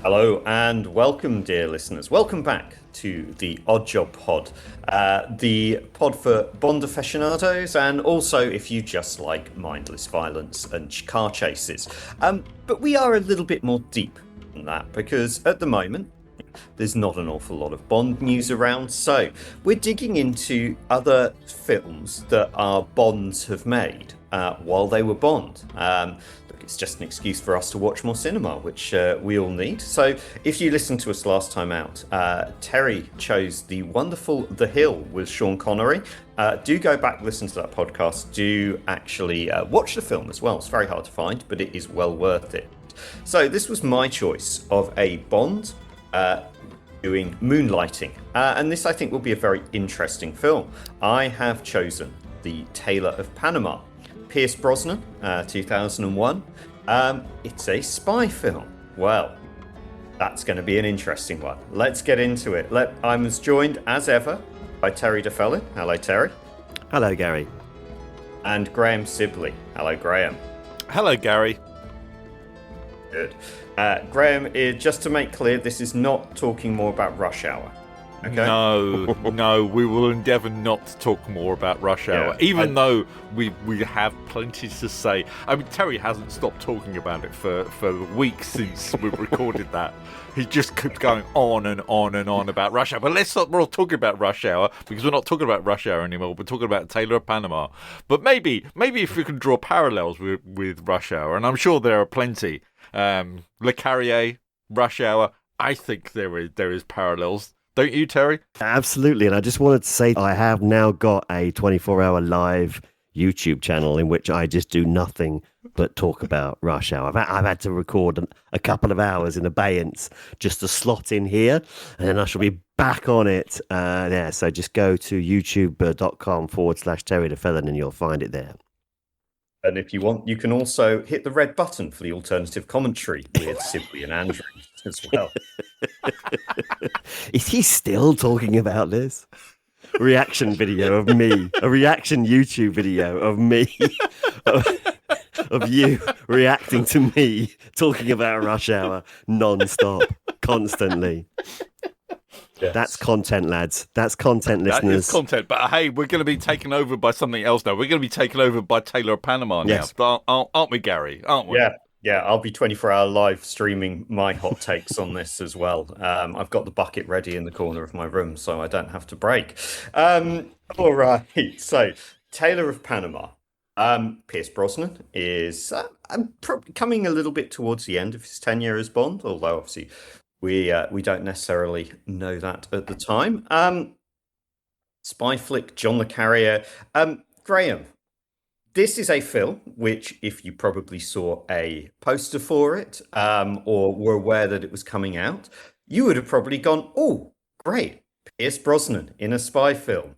Hello and welcome, dear listeners. Welcome back to the Oddjob Pod, the pod for Bond aficionados, and also if you just like mindless violence and car chases. But we are a little bit more deep than that because at the moment there's not an awful lot of Bond news around, so we're digging into other films that our Bonds have made while they were Bond. Look, it's just an excuse for us to watch more cinema, which we all need. So if you listened to us last time out, Terry chose the wonderful The Hill with Sean Connery. Do go back, listen to that podcast. Do actually watch the film as well. It's very hard to find, but it is well worth it. So this was my choice of a Bond doing moonlighting. And this, I think, will be a very interesting film. I have chosen The Tailor of Panama. Pierce Brosnan, 2001. It's a spy film. Well, that's going to be an interesting one. Let's get into it. I'm joined, as ever, by Terry DeFellin. Hello, Terry. Hello, Gary. And Graham Sibley. Hello, Graham. Hello, Gary. Good. Graham, just to make clear, this is not talking more about Rush Hour. Okay? No, we will endeavour not to talk more about Rush Hour, even though we have plenty to say. I mean, Terry hasn't stopped talking about it for weeks since we've recorded that. He just keeps going on and on and on about Rush Hour. But let's not more talk about Rush Hour, because we're not talking about Rush Hour anymore. We're talking about Tailor of Panama. But maybe if we can draw parallels with Rush Hour, and I'm sure there are plenty. Le Carre, Rush Hour, I think there is parallels. Don't you, Terry? Absolutely. And I just wanted to say I have now got a 24-hour live YouTube channel in which I just do nothing but talk about Rush Hour. I've had to record a couple of hours in abeyance just to slot in here, and then I shall be back on it. So just go to youtube.com/Terry DeFellin and you'll find it there. And if you want, you can also hit the red button for the alternative commentary with Sibley and Andrew as well. Is he still talking about this? Reaction video of me, a reaction YouTube video of me, of you reacting to me talking about Rush Hour non-stop, constantly. Yes. That's content, lads. That's content, listeners. That is content. But hey, we're going to be taken over by something else now. We're going to be taken over by Tailor of Panama now. Yes. Aren't we, Gary? Aren't we? Yeah. I'll be 24-hour live streaming my hot takes on this as well. I've got the bucket ready in the corner of my room, so I don't have to break. All right. So, Tailor of Panama. Pierce Brosnan is coming a little bit towards the end of his tenure as Bond, although obviously we don't necessarily know that at the time. Spy flick, John le Carre. Graham, this is a film which, if you probably saw a poster for it or were aware that it was coming out, you would have probably gone, oh, great, Pierce Brosnan in a spy film.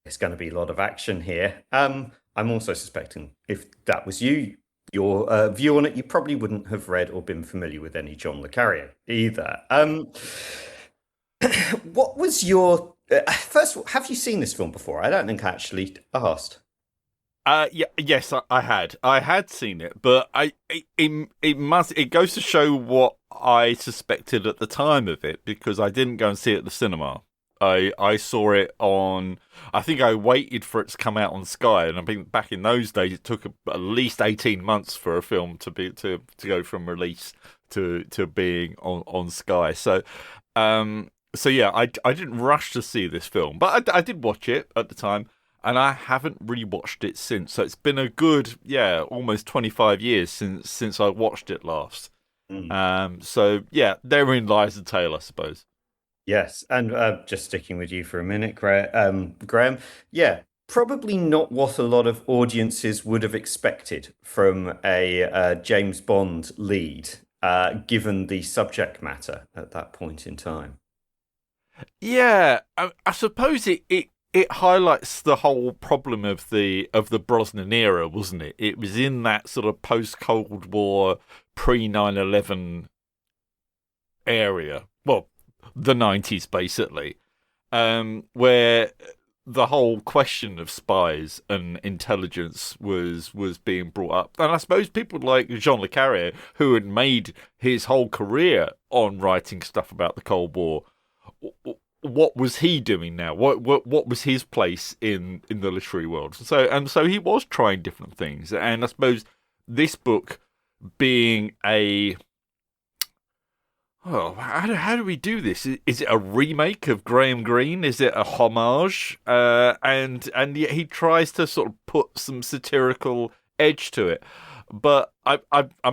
There's going to be a lot of action here. I'm also suspecting if that was you, your view on it, you probably wouldn't have read or been familiar with any John le Carre either. What was your... first of all, have you seen this film before? I don't think I actually asked. Yes, I had. I had seen it, but it goes to show what I suspected at the time of it, because I didn't go and see it at the cinema. I saw it on... I think I waited for it to come out on Sky, and I think back in those days it took at least 18 months for a film to go from release to being on Sky. So yeah, I didn't rush to see this film, but I did watch it at the time, and I haven't rewatched it since. So it's been a good, almost 25 years since I watched it last. So yeah, therein lies the tale, I suppose. Yes, and just sticking with you for a minute, Graham, probably not what a lot of audiences would have expected from a James Bond lead, given the subject matter at that point in time. Yeah, I suppose it highlights the whole problem of the Brosnan era, wasn't it? It was in that sort of post-Cold War, pre-9/11 area. Well, the 90s, basically, where the whole question of spies and intelligence was being brought up. And I suppose people like John le Carre, who had made his whole career on writing stuff about the Cold War, what was he doing now? What was his place in the literary world? So he was trying different things. And I suppose this book being how do we do this? Is it a remake of Graham Greene? Is it a homage? And yet he tries to sort of put some satirical edge to it. But I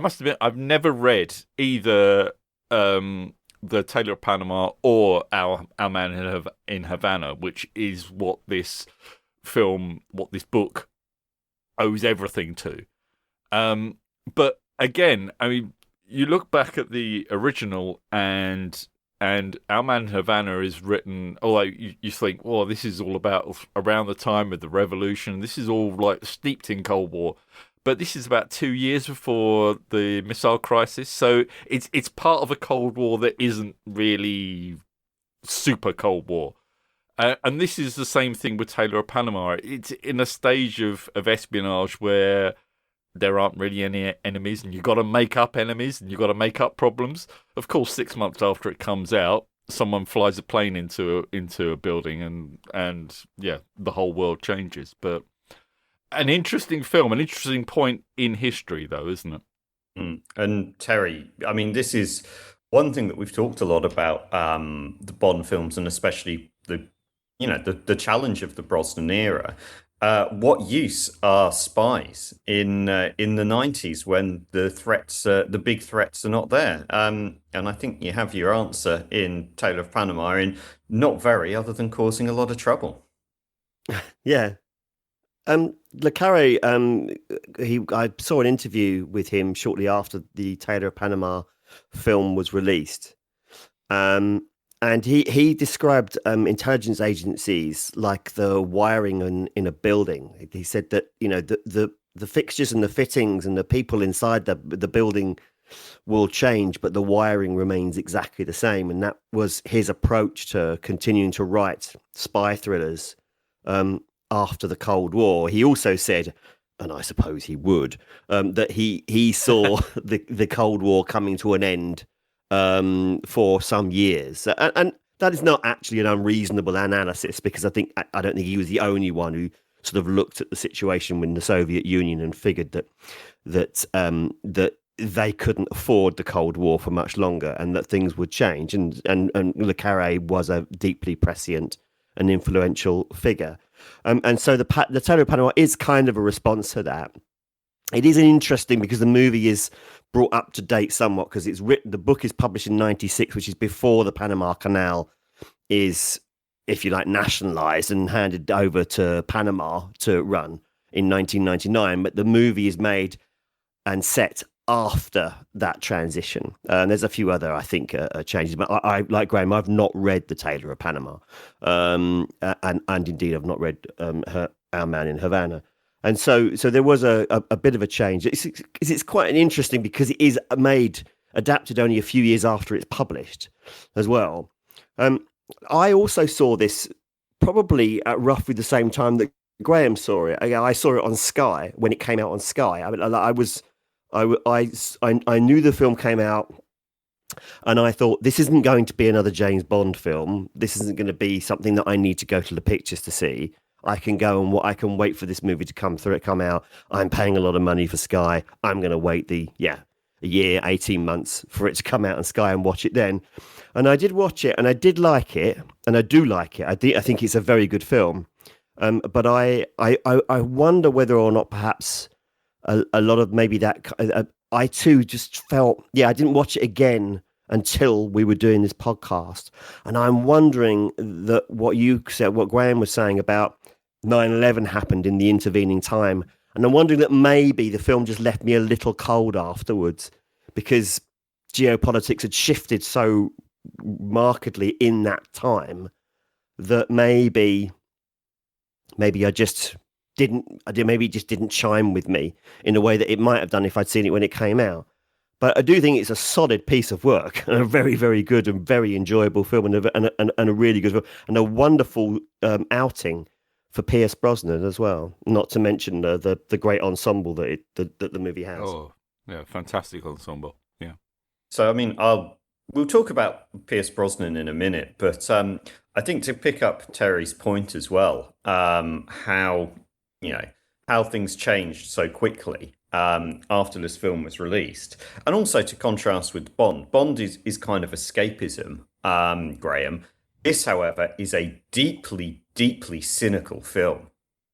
must admit, I've never read either the Tailor of Panama or Our Man in Havana, which is what this book owes everything to. But again, I mean, you look back at the original, and Our Man in Havana is written, although you think, well, this is all about around the time of the revolution. This is all like steeped in Cold War. But this is about 2 years before the missile crisis. So it's part of a Cold War that isn't really super Cold War. And this is the same thing with Tailor of Panama. It's in a stage of espionage where there aren't really any enemies, and you've got to make up enemies, and you've got to make up problems. Of course, 6 months after it comes out, someone flies a plane into a building, and yeah, the whole world changes. But an interesting film, an interesting point in history, though, isn't it? And Terry, I mean, this is one thing that we've talked a lot about, the Bond films, and especially the challenge of the Brosnan era. What use are spies in the 90s when the big threats are not there? And I think you have your answer in Tailor of Panama, in not very, other than causing a lot of trouble. Yeah. Le Carre, I saw an interview with him shortly after the Tailor of Panama film was released. And he described intelligence agencies like the wiring in a building. He said that, the fixtures and the fittings and the people inside the building will change, but the wiring remains exactly the same. And that was his approach to continuing to write spy thrillers after the Cold War. He also said, and I suppose he would, that he saw the Cold War coming to an end for some years, and that is not actually an unreasonable analysis, because I don't think he was the only one who sort of looked at the situation in the Soviet Union and figured that they couldn't afford the Cold War for much longer, and that things would change. And Le Carre was a deeply prescient and influential figure, and so the Tailor of Panama is kind of a response to that. It is interesting because the movie is brought up to date somewhat, because the book is published in 96, which is before the Panama Canal is, if you like, nationalized and handed over to Panama to run in 1999. But the movie is made and set after that transition. And there's a few other, I think, changes. But I like Graham, I've not read The Tailor of Panama. And indeed, I've not read Our Man in Havana. And so there was a bit of a change. It's quite interesting because it is adapted only a few years after it's published as well. I also saw this probably at roughly the same time that Graham saw it. I saw it on Sky when it came out on Sky. I mean, I knew the film came out, and I thought, this isn't going to be another James Bond film. This isn't going to be something that I need to go to the pictures to see. I can wait for this movie to come out. I'm paying a lot of money for Sky. I'm going to wait a year, 18 months for it to come out on Sky and watch it then. And I did watch it, and I did like it, and I do like it. I think it's a very good film. But I wonder whether or not perhaps a lot of maybe that I too just felt, I didn't watch it again until we were doing this podcast. And I'm wondering that what you said, what Graham was saying about 9/11 happened in the intervening time. And I'm wondering that maybe the film just left me a little cold afterwards, because geopolitics had shifted so markedly in that time that maybe it just didn't chime with me in a way that it might have done if I'd seen it when it came out. But I do think it's a solid piece of work, and a very, very good and very enjoyable film, and a really good film, and a wonderful outing for Pierce Brosnan as well. Not to mention the great ensemble that the movie has. Oh, yeah, fantastic ensemble. Yeah. So, I mean, we'll talk about Pierce Brosnan in a minute, but I think to pick up Terry's point as well, how how things changed so quickly after this film was released, and also to contrast with Bond. Bond is kind of escapism, Graham. This, however, is a deeply, deeply cynical film.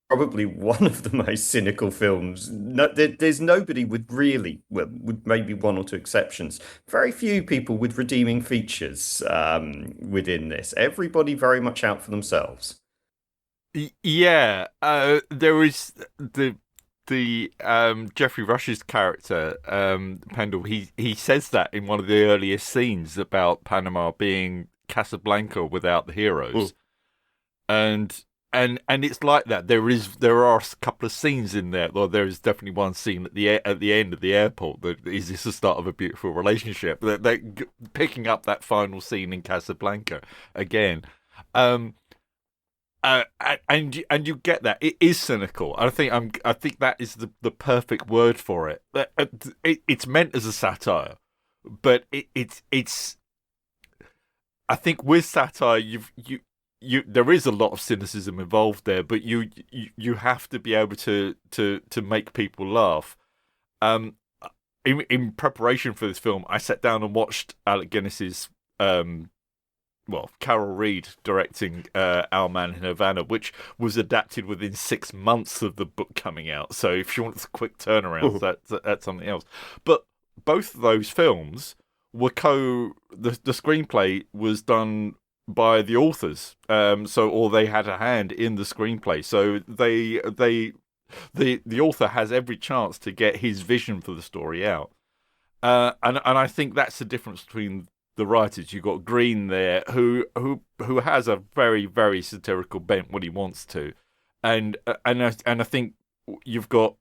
Probably one of the most cynical films. No, there's nobody with really, well, with maybe one or two exceptions, very few people with redeeming features within this. Everybody very much out for themselves. Yeah, there is the Geoffrey Rush's character, Pendle. He says that in one of the earliest scenes about Panama being Casablanca without the heroes, and it's like that. There are a couple of scenes in there. Well, there is definitely one scene at the end of the airport that is this the start of a beautiful relationship. They're picking up that final scene in Casablanca again. And you get that it is cynical. I think that is the perfect word for it. It's meant as a satire, but it's. I think with satire, there is a lot of cynicism involved there, but you have to be able to make people laugh. In preparation for this film, I sat down and watched Alec Guinness's Carol Reed directing Our Man in Havana, which was adapted within 6 months of the book coming out. So if you want a quick turnaround, that's something else. But both of those films were the screenplay was done by the authors, or they had a hand in the screenplay. So the author has every chance to get his vision for the story out. And I think that's the difference between the writers. You've got Green there, who has a very, very satirical bent when he wants to, and I think you've got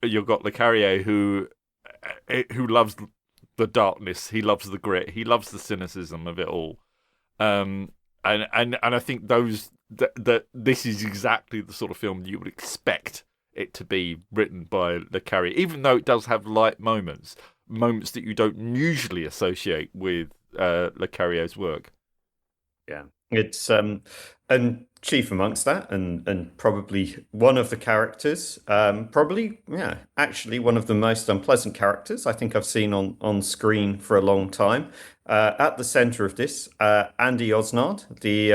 Le Carre who loves the darkness, he loves the grit, he loves the cynicism of it all, and I think this is exactly the sort of film you would expect it to be written by Le Carre, even though it does have light moments that you don't usually associate with Le Carre's work. Yeah, it's and chief amongst that, and probably one of the characters, actually one of the most unpleasant characters I think I've seen on screen for a long time. At the centre of this, Andy Osnard, the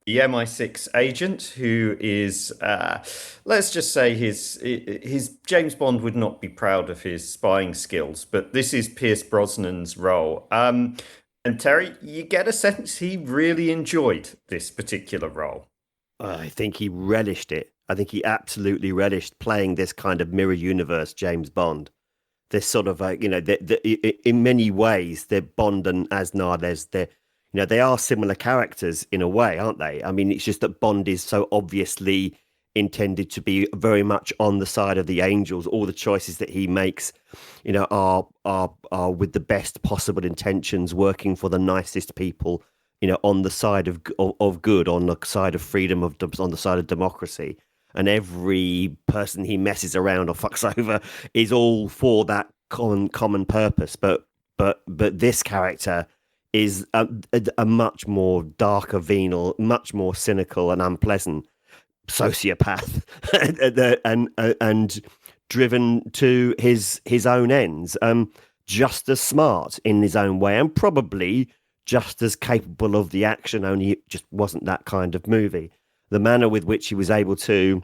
MI6 agent, who is, let's just say his James Bond would not be proud of his spying skills, but this is Pierce Brosnan's role. And Terry, you get a sense he really enjoyed this particular role. I think he relished it. I think he absolutely relished playing this kind of mirror universe James Bond. This sort of, in many ways, they're Bond and Asnard. They are similar characters in a way, aren't they? I mean, it's just that Bond is so obviously intended to be very much on the side of the angels. All the choices that he makes, are with the best possible intentions, working for the nicest people, on the side of good, on the side of freedom, on the side of democracy. And every person he messes around or fucks over is all for that common purpose. But this character is a much more darker, venal, much more cynical and unpleasant sociopath, and driven to his own ends, just as smart in his own way, and probably just as capable of the action, only it just wasn't that kind of movie. The manner with which he was able to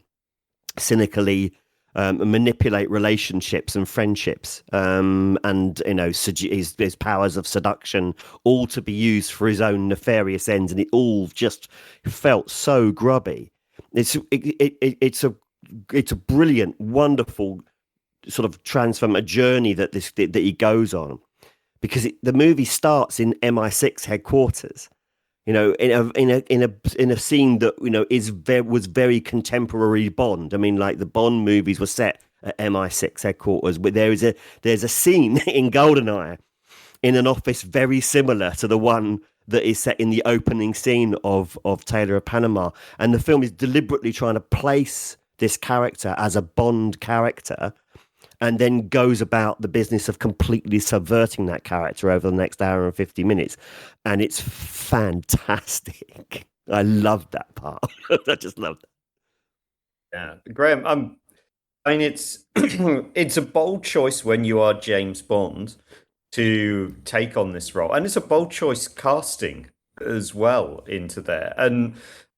cynically manipulate relationships and friendships, and his powers of seduction, all to be used for his own nefarious ends, and it all just felt so grubby. It's a brilliant, wonderful sort of a journey that he goes on, because the movie starts in MI6 headquarters, in a scene that was very contemporary Bond. I mean, like the Bond movies were set at MI6 headquarters, but there's a scene in GoldenEye in an office very similar to the one that is set in the opening scene of Tailor of Panama, and the film is deliberately trying to place this character as a Bond character, and then goes about the business of completely subverting that character over the next hour and 50 minutes. And it's fantastic. I love that part. I just love that. Yeah, Graham, I mean, it's it's a bold choice when you are James Bond to take on this role, and it's a bold choice casting as well into there. And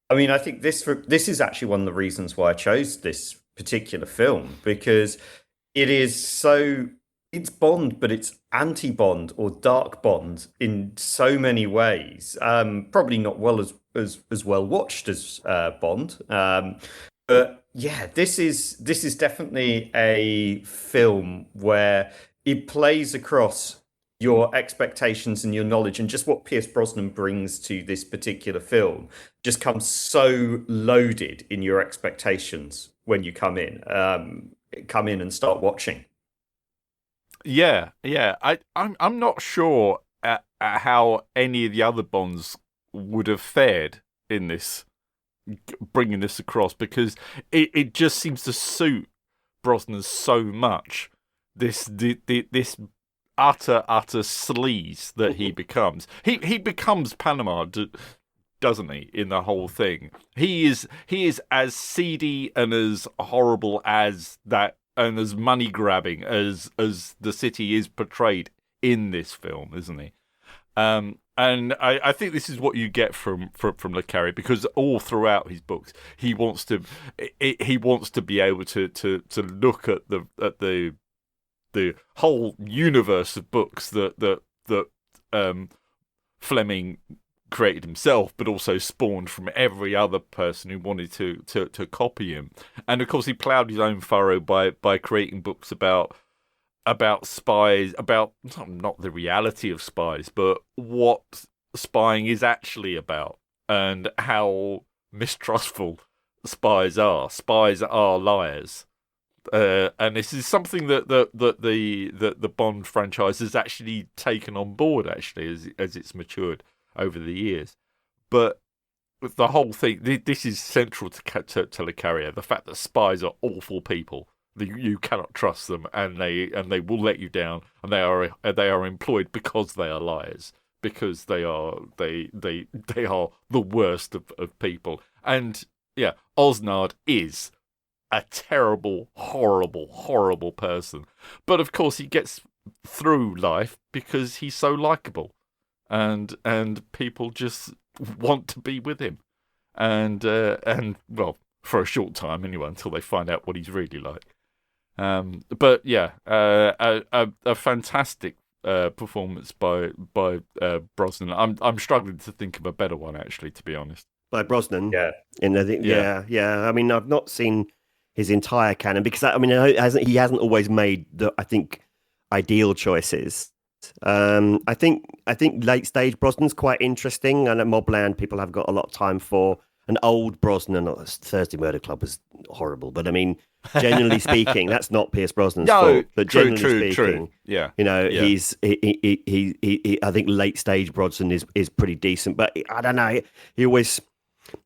I mean, I think this is actually one of the reasons why I chose this particular film, because it's Bond, but it's anti-Bond or dark Bond in so many ways. Probably not as well watched as Bond, but yeah, this is definitely a film where it plays across your expectations and your knowledge, and just what Pierce Brosnan brings to this particular film just comes so loaded in your expectations when you come in and start watching. Yeah. I'm not sure at how any of the other Bonds would have fared in this, bringing this across, because it just seems to suit Brosnan so much. This utter sleaze that he becomes. He becomes Panama, doesn't he? In the whole thing, he is as seedy and as horrible as that, and as money grabbing as the city is portrayed in this film, isn't he? And I think this is what you get from Le Carre, because all throughout his books he wants to be able to look at the whole universe of books that Fleming created himself, but also spawned from every other person who wanted to copy him. And of course, he ploughed his own furrow by creating books about spies, about not the reality of spies, but what spying is actually about, and how mistrustful spies are. Spies are liars. And this is something that the Bond franchise has actually taken on board, actually, as it's matured over the years. But with the whole thing, this is central to Le Carre, the fact that spies are awful people. You cannot trust them, and they will let you down, and they are employed because they are liars, because they are the worst of people. And yeah, Osnard is a terrible, horrible person. But of course, he gets through life because he's so likable, and people just want to be with him, and well, for a short time anyway, until they find out what he's really like. But yeah, a fantastic performance by Brosnan. I'm struggling to think of a better one, actually, to be honest. By Brosnan, yeah, yeah. I mean, I've not seen his entire canon, because I mean, he hasn't always made the, I think, ideal choices. I think late stage Brosnan's quite interesting, and at Mobland people have got a lot of time for. An old Brosnan, Thursday Murder Club was horrible, but I mean, generally speaking, that's not Pierce Brosnan's fault. But generally speaking, yeah, you know, he's he I think late stage Brosnan is pretty decent, but I don't know. He always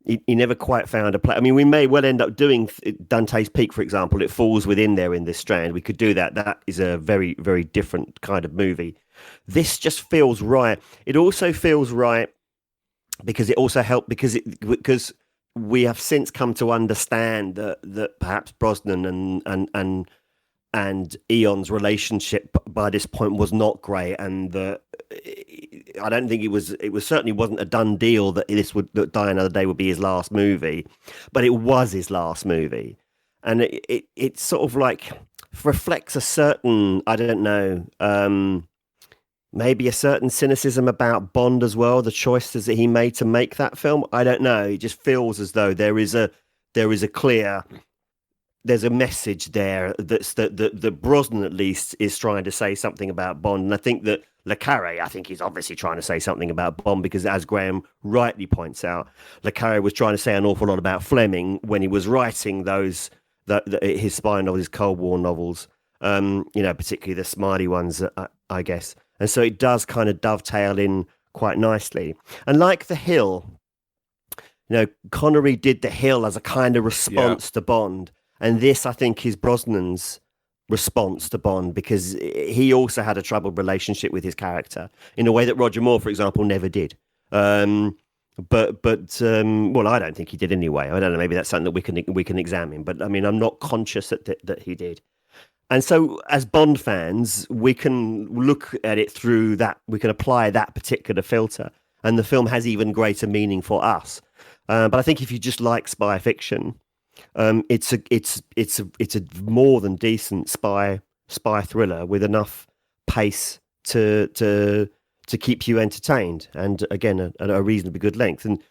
he never quite found a play. I mean, we may well end up doing Dante's Peak, for example. It falls within there in this strand. We could do that. That is a very, very different kind of movie. This just feels right. It also feels right because it also helped because we have since come to understand that perhaps Brosnan and Eon's relationship by this point was not great, and I don't think it was certainly wasn't a done deal that that Die Another Day would be his last movie, but it was his last movie, and it sort of like reflects a certain, I don't know, maybe a certain cynicism about Bond as well, the choices that he made to make that film. I don't know. It just feels as though there's a message there that Brosnan at least is trying to say something about Bond. And I think that Le Carre, I think he's obviously trying to say something about Bond, because as Graham rightly points out, Le Carre was trying to say an awful lot about Fleming when he was writing his spy novels, his Cold War novels, particularly the Smiley ones, I guess. And so it does kind of dovetail in quite nicely. And like The Hill, Connery did The Hill as a kind of response to Bond. And this, I think, is Brosnan's response to Bond, because he also had a troubled relationship with his character in a way that Roger Moore, for example, never did. Well, I don't think he did anyway. I don't know. Maybe that's something that we can examine. But I mean, I'm not conscious that he did. And so, as Bond fans, we can look at it through that. We can apply that particular filter, and the film has even greater meaning for us. But I think if you just like spy fiction, it's a more than decent spy thriller with enough pace to keep you entertained, and again a reasonably good length. And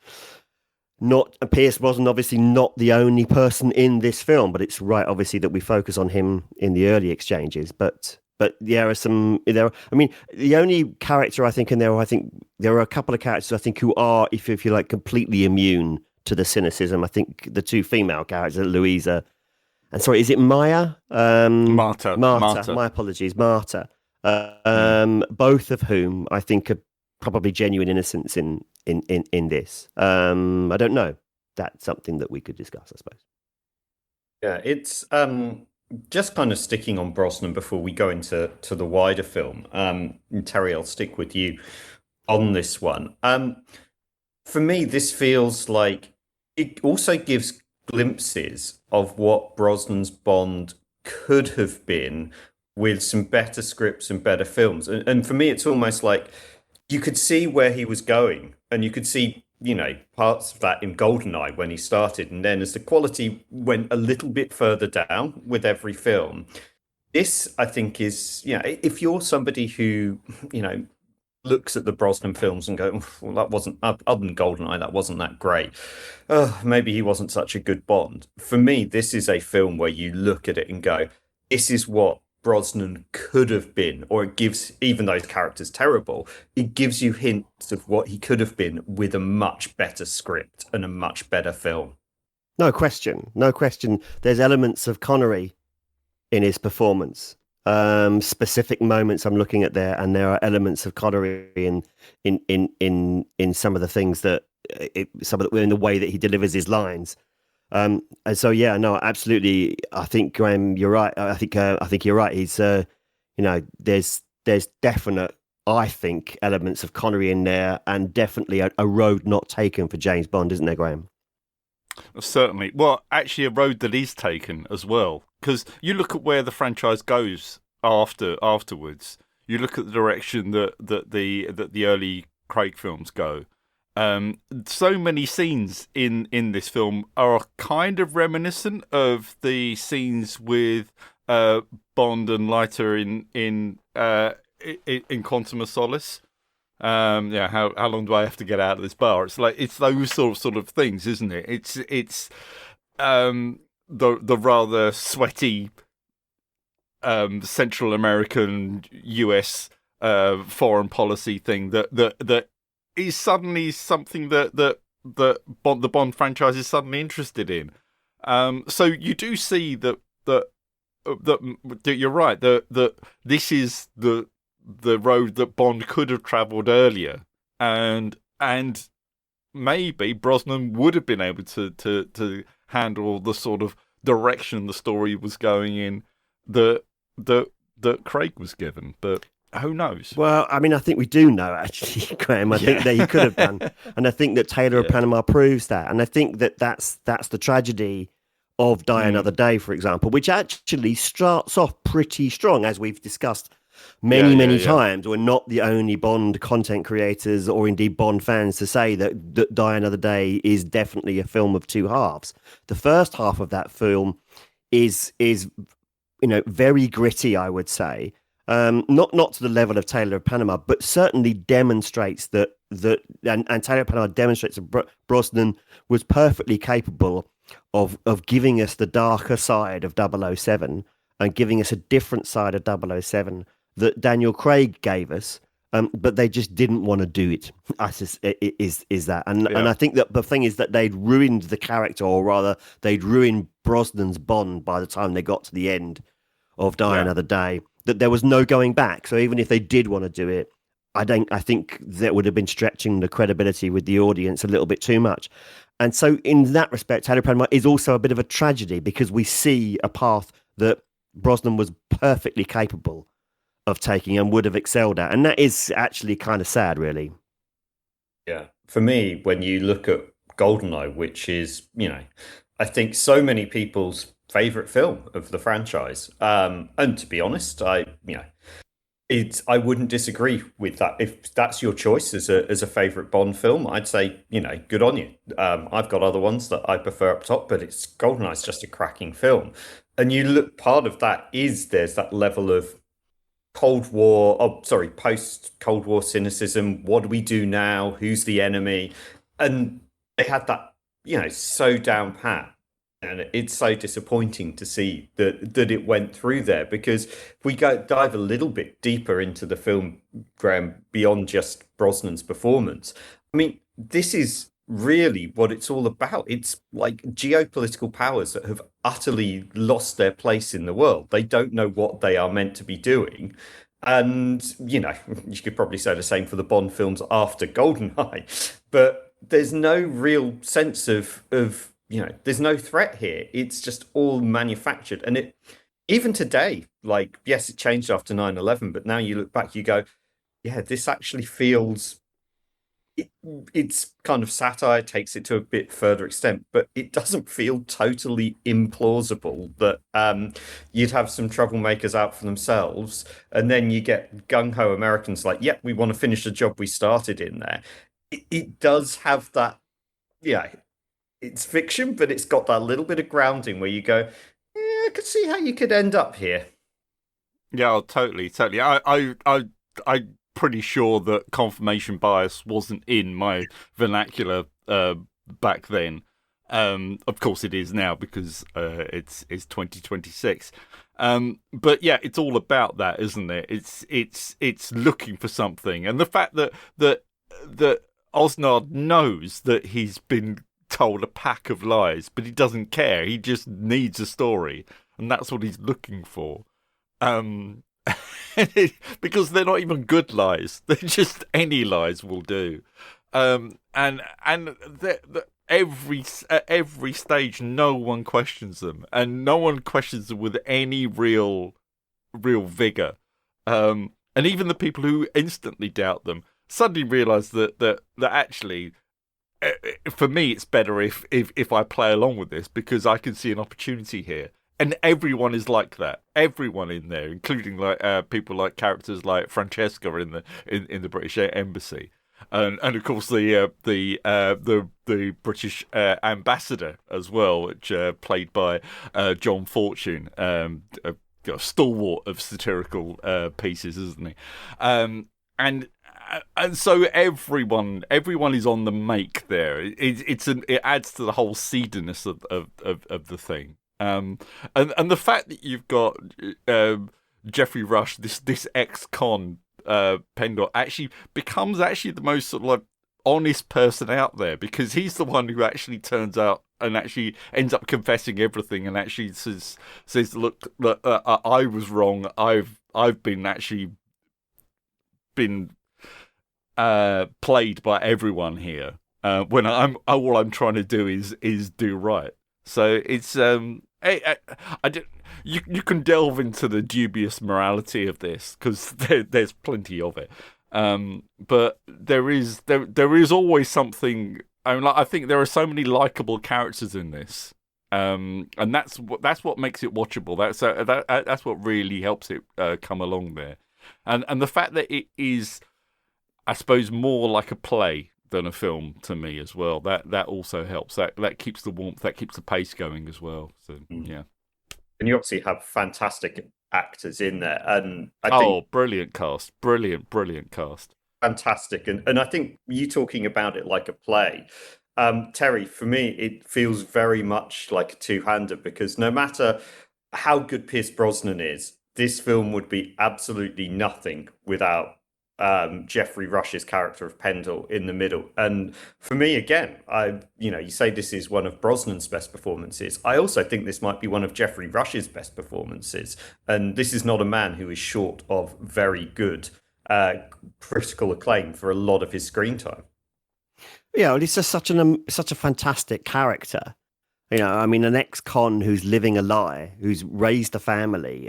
Pierce Brosnan, obviously not the only person in this film, but it's right obviously that we focus on him in the early exchanges. But there are some there. I mean, the only character I think in there, I think there are a couple of characters I think who are, if you like, completely immune to the cynicism. I think the two female characters, Louisa, and sorry, is it Maya? Marta. My apologies, Marta. Both of whom I think are probably genuine innocents in this. I don't know. That's something that we could discuss, I suppose. Yeah, it's just kind of sticking on Brosnan before we go into the wider film. And Terry, I'll stick with you on this one. For me, this feels like it also gives glimpses of what Brosnan's Bond could have been with some better scripts and better films. And for me, it's almost like you could see where he was going, and you could see, parts of that in GoldenEye when he started. And then as the quality went a little bit further down with every film, this, I think, is, if you're somebody who, looks at the Brosnan films and go, well, that wasn't, other than GoldenEye, that wasn't that great. Maybe he wasn't such a good Bond. For me, this is a film where you look at it and go, this is what Brosnan could have been, or it gives, even though his character's terrible, it gives you hints of what he could have been with a much better script and a much better film. No question. There's elements of Connery in his performance. Specific moments I'm looking at there, and there are elements of Connery in some of the things that in the way that he delivers his lines. And so absolutely. I think, Graham, you're right. I think you're right. He's there's definite, I think, elements of Connery in there, and definitely a road not taken for James Bond, isn't there, Graham? Certainly. Well, actually, a road that is taken as well, because you look at where the franchise goes afterwards. You look at the direction that the early Craig films go. So many scenes in this film are kind of reminiscent of the scenes with Bond and Leiter in Quantum of Solace. How long do I have to get out of this bar? It's like, it's those sort of things, isn't it? It's the rather sweaty Central American US foreign policy thing that is suddenly something that the Bond franchise is suddenly interested in. So you do see that you're right, that this is the road that Bond could have travelled earlier, and maybe Brosnan would have been able to handle the sort of direction the story was going in that Craig was given, but who knows? Well, I mean, I think we do know, actually, Graham. I think that he could have done, and I think that Tailor of Panama proves that, and I think that's the tragedy of Die Another Day, for example, which actually starts off pretty strong, as we've discussed many times. We're not the only Bond content creators or indeed Bond fans to say that Die Another Day is definitely a film of two halves. The first half of that film is very gritty, I would say. Not to the level of Tailor of Panama, but certainly demonstrates that and Tailor of Panama demonstrates that Brosnan was perfectly capable of giving us the darker side of 007 and giving us a different side of 007 that Daniel Craig gave us, but they just didn't want to do it. Is that, and I think that the thing is that they'd ruined the character, or rather, they'd ruined Brosnan's Bond by the time they got to the end of Die Another Day. That there was no going back. So even if they did want to do it, I think that would have been stretching the credibility with the audience a little bit too much. And so in that respect, Tailor of Panama is also a bit of a tragedy because we see a path that Brosnan was perfectly capable of taking and would have excelled at. And that is actually kind of sad, really. Yeah. For me, when you look at GoldenEye, which is, I think so many people's favorite film of the franchise. And to be honest, I wouldn't disagree with that. If that's your choice as a favorite Bond film, I'd say, good on you. I've got other ones that I prefer up top, but GoldenEye's just a cracking film. And you look, part of that is there's that level of post Cold War cynicism. What do we do now? Who's the enemy? And they had that, so down pat. And it's so disappointing to see that it went through there, because if we dive a little bit deeper into the film, Graham, beyond just Brosnan's performance, I mean, this is really what it's all about. It's like geopolitical powers that have utterly lost their place in the world. They don't know what they are meant to be doing. And, you could probably say the same for the Bond films after GoldenEye, but there's no real sense of there's no threat here. It's just all manufactured. And it, even today, like, yes, it changed after 9/11, but now you look back, you go, yeah, this actually feels, it's kind of satire, takes it to a bit further extent, but it doesn't feel totally implausible that you'd have some troublemakers out for themselves, and then you get gung-ho Americans like, yep, we want to finish the job we started in there. It does have that, yeah, it's fiction, but it's got that little bit of grounding where you go, yeah, I could see how you could end up here. Yeah, totally. I'm pretty sure that confirmation bias wasn't in my vernacular back then. Of course, it is now because it's 2026. But yeah, it's all about that, isn't it? It's looking for something, and the fact that Osnard knows that he's been told a pack of lies, but he doesn't care. He just needs a story, and that's what he's looking for. Because they're not even good lies; they're just any lies will do. And at every stage, no one questions them, and no one questions them with any real vigor. And even the people who instantly doubt them suddenly realise that actually, for me, it's better if I play along with this, because I can see an opportunity here. And everyone is like that. Everyone in there, including like people like characters like Francesca in the British Embassy, and of course the British ambassador as well, which played by John Fortune, a stalwart of satirical pieces, isn't he? And so everyone is on the make there. It adds to the whole seediness of the thing. And the fact that you've got Geoffrey Rush, this ex-con Pendor, actually becomes the most sort of like honest person out there, because he's the one who actually turns out and actually ends up confessing everything, and actually says look, I was wrong. I've been played by everyone here. When all I'm trying to do is do right. So it's you can delve into the dubious morality of this, because there's plenty of it. But there is always something. I mean, like, I think there are so many likable characters in this, and that's what makes it watchable. That's what really helps it come along there, and the fact that it is, I suppose, more like a play than a film to me as well. That also helps. That keeps the warmth, that keeps the pace going as well. So yeah. And you obviously have fantastic actors in there, and I think brilliant cast, brilliant cast, fantastic. And I think you talking about it like a play, Terry, for me, it feels very much like a two-hander, because no matter how good Pierce Brosnan is, this film would be absolutely nothing without Geoffrey Rush's character of Pendle in the middle. And for me, again, you say this is one of Brosnan's best performances. I also think this might be one of Geoffrey Rush's best performances. And this is not a man who is short of very good. critical acclaim for a lot of his screen time. Yeah, well, he's just such a fantastic character. You know, I mean, an ex-con who's living a lie, who's raised a family,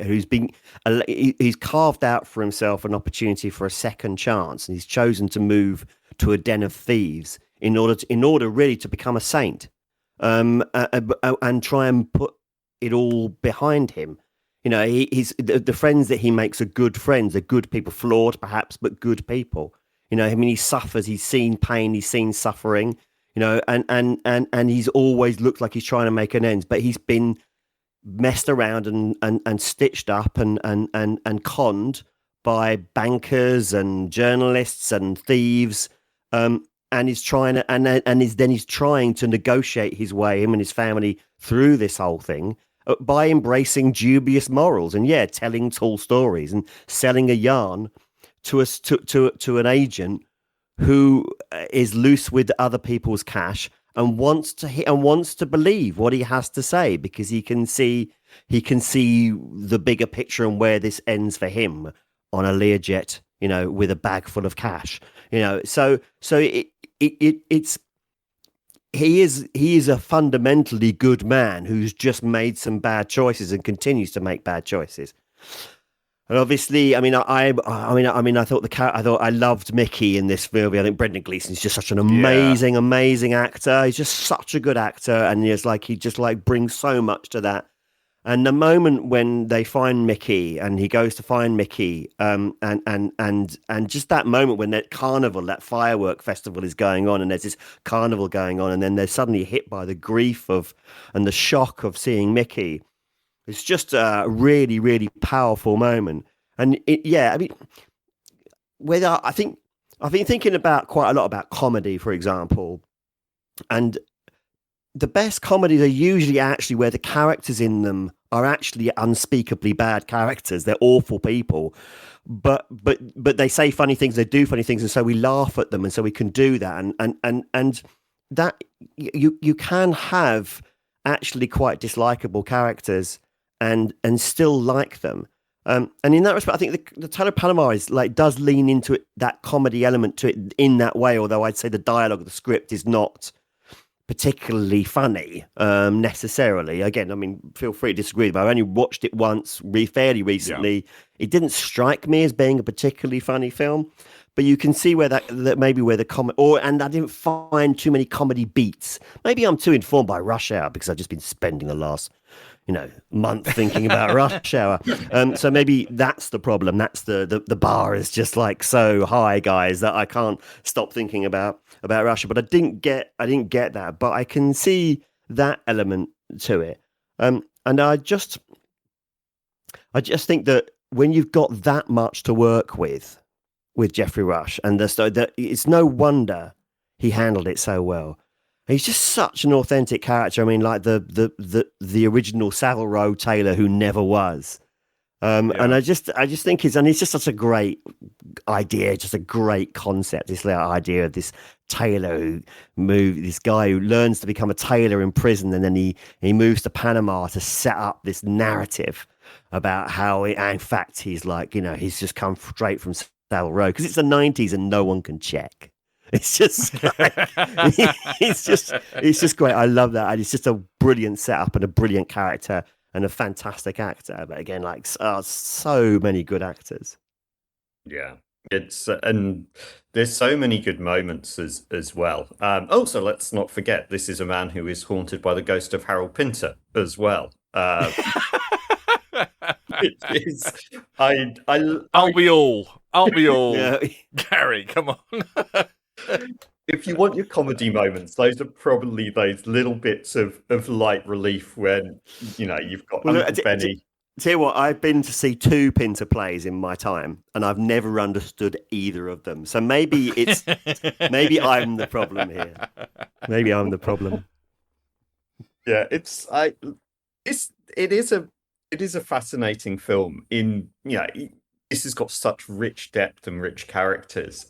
he's carved out for himself an opportunity for a second chance, and he's chosen to move to a den of thieves in order really to become a saint, and try and put it all behind him. You know, he's the friends that he makes are good friends, are good people, flawed perhaps, but good people. You know, I mean, he suffers, he's seen pain, he's seen suffering. You know, and he's always looked like he's trying to make an end, but he's been messed around and stitched up and conned by bankers and journalists and thieves, and he's trying to he's trying to negotiate his way, him and his family, through this whole thing by embracing dubious morals and telling tall stories and selling a yarn to an agent who is loose with other people's cash and wants to believe what he has to say, because he can see the bigger picture and where this ends for him on a Learjet, you know, with a bag full of cash, you know. So it's he is a fundamentally good man who's just made some bad choices and continues to make bad choices. And obviously, I thought I loved Mickey in this movie. I think Brendan Gleeson is just such an amazing actor. He's just such a good actor, and he just brings so much to that. And the moment when they find Mickey, and he goes to find Mickey, and just that moment when that carnival, that firework festival is going on, and there's this carnival going on, and then they're suddenly hit by the grief and the shock of seeing Mickey. It's just a really, really powerful moment. And I've been thinking about quite a lot about comedy, for example. And the best comedies are usually actually where the characters in them are actually unspeakably bad characters. They're awful people, but they say funny things, they do funny things, and so we laugh at them, and so we can do that. And that you can have actually quite dislikable characters and still like them. And in that respect, I think the Tailor of Panama does lean into it, that comedy element to it in that way, although I'd say the dialogue of the script is not particularly funny necessarily. Again, I mean, feel free to disagree, but I only watched it once fairly recently. Yeah. It didn't strike me as being a particularly funny film, but you can see where that maybe where the comedy, and I didn't find too many comedy beats. Maybe I'm too informed by Rush Hour because I've just been spending the last month thinking about Rush Hour. So maybe that's the problem. That's the bar is just so high, guys, that I can't stop thinking about Rush Hour. But I didn't get that. But I can see that element to it. And I just think that when you've got that much to work with Geoffrey Rush, and that it's no wonder he handled it so well. He's just such an authentic character. I mean, like the original Savile Row Tailor who never was. And I just think he's just such a great idea, just a great concept. This idea of this tailor this guy who learns to become a tailor in prison, and then he moves to Panama to set up this narrative about how in fact he's he's just come straight from Savile Row, because it's the 90s and no one can check. It's just it's just great. I love that. And it's just a brilliant setup and a brilliant character and a fantastic actor. But again, so many good actors. Yeah, it's and there's so many good moments as well. Also, let's not forget, this is a man who is haunted by the ghost of Harold Pinter as well. Aren't we all? Yeah. Gary, come on. If you want your comedy moments, those are probably those little bits of light relief when you've got Uncle Benny. Tell you what, I've been to see 2 Pinter plays in my time, and I've never understood either of them. So maybe maybe I'm the problem here. Maybe I'm the problem. Yeah, it is a fascinating film. This has got such rich depth and rich characters.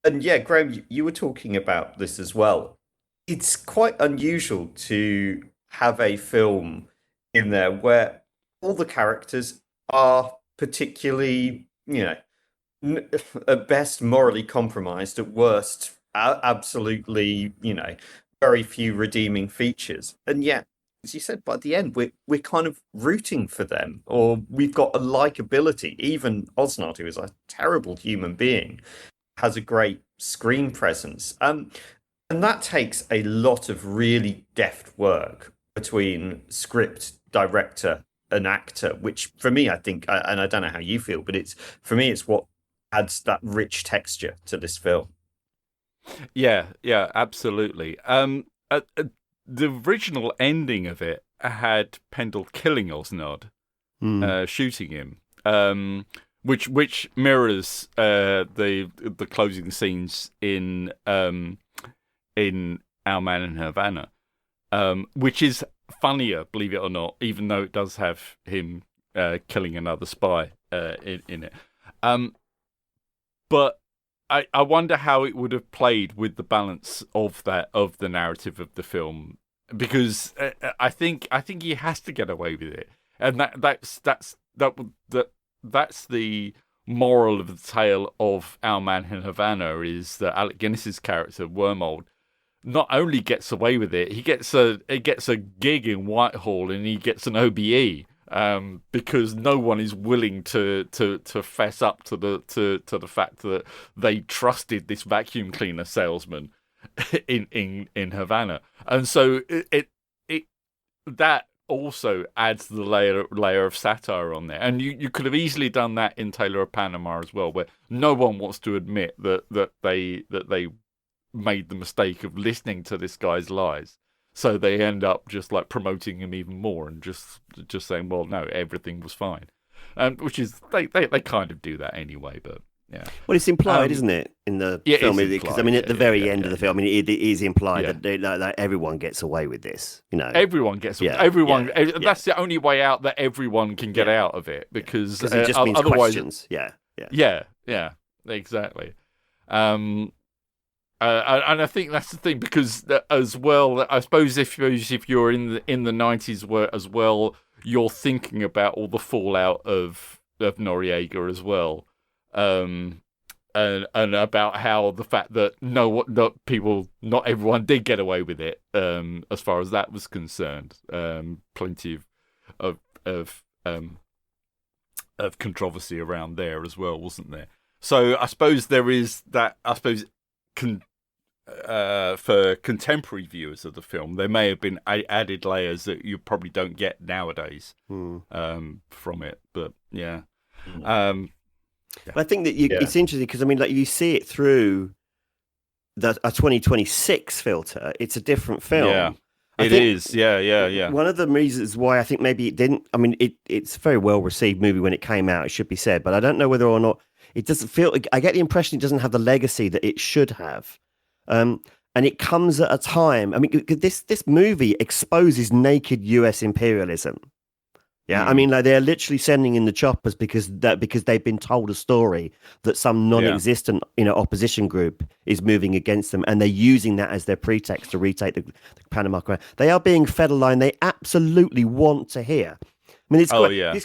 And yeah, Graham, you were talking about this as well. It's quite unusual to have a film in there where all the characters are particularly, at best morally compromised, at worst absolutely, very few redeeming features. And yet, as you said, by the end, we're kind of rooting for them, or we've got a likability. Even Osnard, who is a terrible human being, has a great screen presence. And that takes a lot of really deft work between script, director, and actor, which for me, I think, and I don't know how you feel, but it's for me, it's what adds that rich texture to this film. Yeah, absolutely. The original ending of it had Pendle killing Osnard, shooting him, which mirrors the closing scenes in Our Man in Havana, which is funnier, believe it or not, even though it does have him killing another spy in it. But I wonder how it would have played with the balance of the narrative of the film, because I think he has to get away with it, and that's the moral of the tale of Our Man in Havana, is that Alec Guinness's character Wormold not only gets away with it, he gets a gig in Whitehall, and he gets an OBE. Because no one is willing to fess up to the fact that they trusted this vacuum cleaner salesman in Havana, and so it that also adds the layer of satire on there. And you could have easily done that in Tailor of Panama as well, where no one wants to admit that they made the mistake of listening to this guy's lies. So they end up just like promoting him even more and just saying, well, no, everything was fine. Which is, they kind of do that anyway, but yeah. Well, it's implied, isn't it, in the film? Because, I mean, at the very end of the film, I mean, it is implied that everyone gets away with this, Everyone gets away. That's the only way out that everyone can get out of it, because it just means otherwise, questions. Yeah, exactly. And I think that's the thing, because as well, I suppose if you're in the 90s, where as well you're thinking about all the fallout of Noriega as well, and about how the fact that not everyone did get away with it, as far as that was concerned. Plenty of controversy around there as well, wasn't there? So I suppose there is that. I suppose. For contemporary viewers of the film, there may have been added layers that you probably don't get nowadays from it. But yeah, I think that it's interesting because, I mean, like, you see it through a 2026 filter. It's a different film. Yeah, it is. Yeah. One of the reasons why I think maybe it didn't. I mean, it's a very well received movie when it came out, it should be said, but I don't know whether or not it doesn't feel. I get the impression it doesn't have the legacy that it should have. And it comes at a time. I mean, this movie exposes naked US imperialism. Yeah, I mean, like, they're literally sending in the choppers because they've been told a story that some non-existent opposition group is moving against them, and they're using that as their pretext to retake the Panama Canal. They are being fed a line they absolutely want to hear. I mean, it's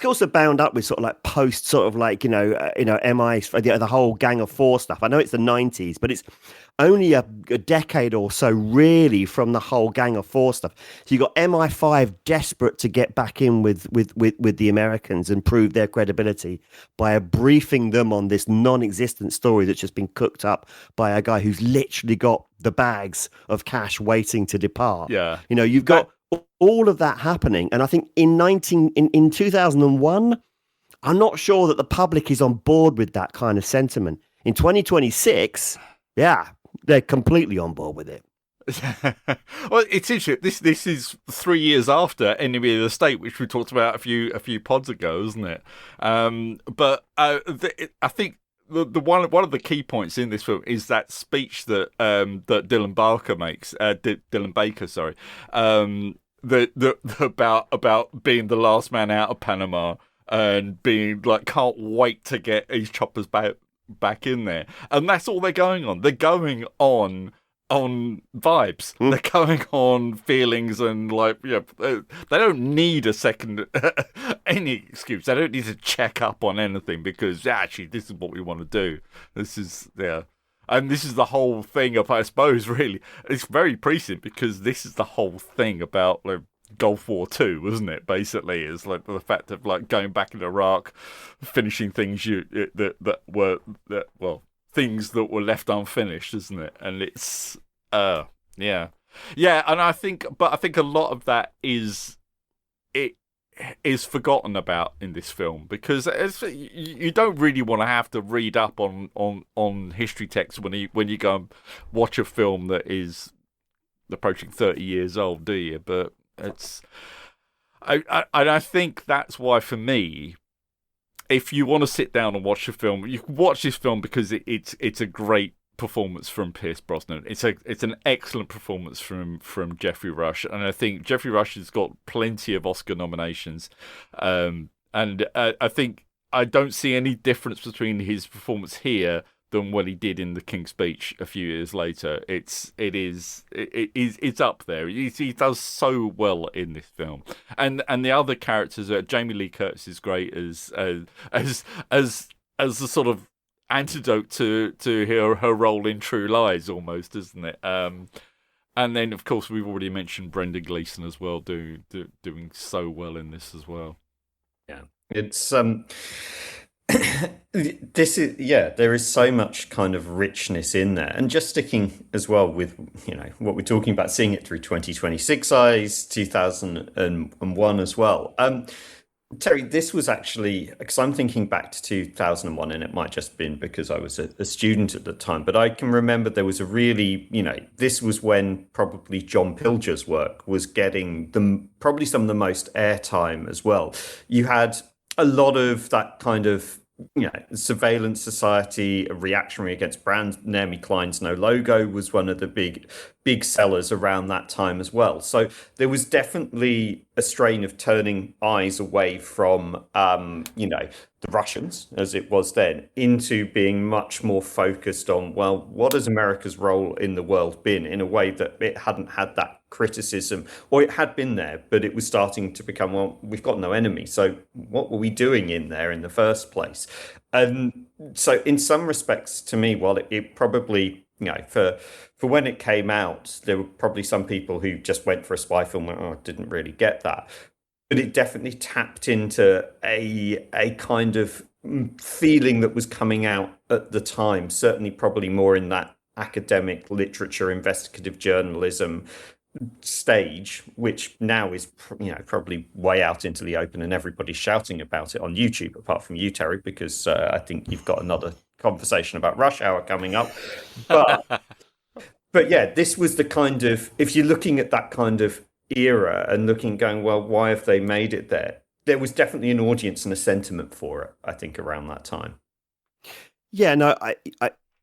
also bound up with sort of like post sort of like, MI, the whole Gang of Four stuff. I know it's the 90s, but it's only a decade or so really from the whole Gang of Four stuff. So you got MI5 desperate to get back in with the Americans and prove their credibility by briefing them on this non-existent story that's just been cooked up by a guy who's literally got the bags of cash waiting to depart. Yeah. You've got all of that happening, and I think in 2001, I'm not sure that the public is on board with that kind of sentiment. In 2026, they're completely on board with it. Well, it's interesting. This is 3 years after Enemy of the State, which we talked about a few pods ago, isn't it? But I think the one of the key points in this film is that speech that Dylan Baker makes. Dylan Baker, sorry. About being the last man out of Panama and being like, can't wait to get his choppers back in there, and that's all they're going on. They're going on vibes. They're going on feelings, and like, they don't need a second any excuse. They don't need to check up on anything, because actually this is what we want to do. This is and this is the whole thing of, I suppose, really, it's very prescient, because this is the whole thing about like Gulf War II, wasn't it? Basically, is like the fact of like going back in Iraq, finishing things things that were left unfinished, isn't it? And it's yeah, and I think a lot of that is forgotten about in this film, because you don't really want to have to read up on history texts when you go and watch a film that is approaching 30 years old, do you? But I think that's why, for me, if you want to sit down and watch a film, you can watch this film because it's a great performance from Pierce Brosnan. It's an excellent performance from Geoffrey Rush, and I think Geoffrey Rush has got plenty of Oscar nominations. And I think I don't see any difference between his performance here than what he did in The King's Speech a few years later. It's up there. He does so well in this film, and the other characters. Jamie Lee Curtis is great as the sort of antidote to her role in True Lies, almost, isn't it? And then, of course, we've already mentioned Brendan Gleeson as well, doing so well in this as well. Yeah, it's there is so much kind of richness in there, and just sticking as well with what we're talking about, seeing it through 2026 eyes, 2001 as well. Terry, this was actually, because I'm thinking back to 2001, and it might just been because I was a student at the time, but I can remember there was a really, this was when probably John Pilger's work was getting probably some of the most airtime as well. You had a lot of that kind of surveillance society, a reactionary against brands. Naomi Klein's No Logo was one of the big sellers around that time as well. So there was definitely a strain of turning eyes away from the Russians, as it was then, into being much more focused on, well, what has America's role in the world been, in a way that it hadn't had that criticism, or it had been there, but it was starting to become, well, we've got no enemy, so what were we doing in there in the first place? And so in some respects, to me, while it probably, for when it came out, there were probably some people who just went for a spy film and I didn't really get that. But it definitely tapped into a kind of feeling that was coming out at the time, certainly probably more in that academic literature, investigative journalism stage, which now is probably way out into the open and everybody's shouting about it on YouTube, apart from you, Terry, because I think you've got another conversation about Rush Hour coming up. But yeah, this was the kind of, if you're looking at that kind of era and going, well, why have they made it there? There was definitely an audience and a sentiment for it, I think, around that time. Yeah, no, I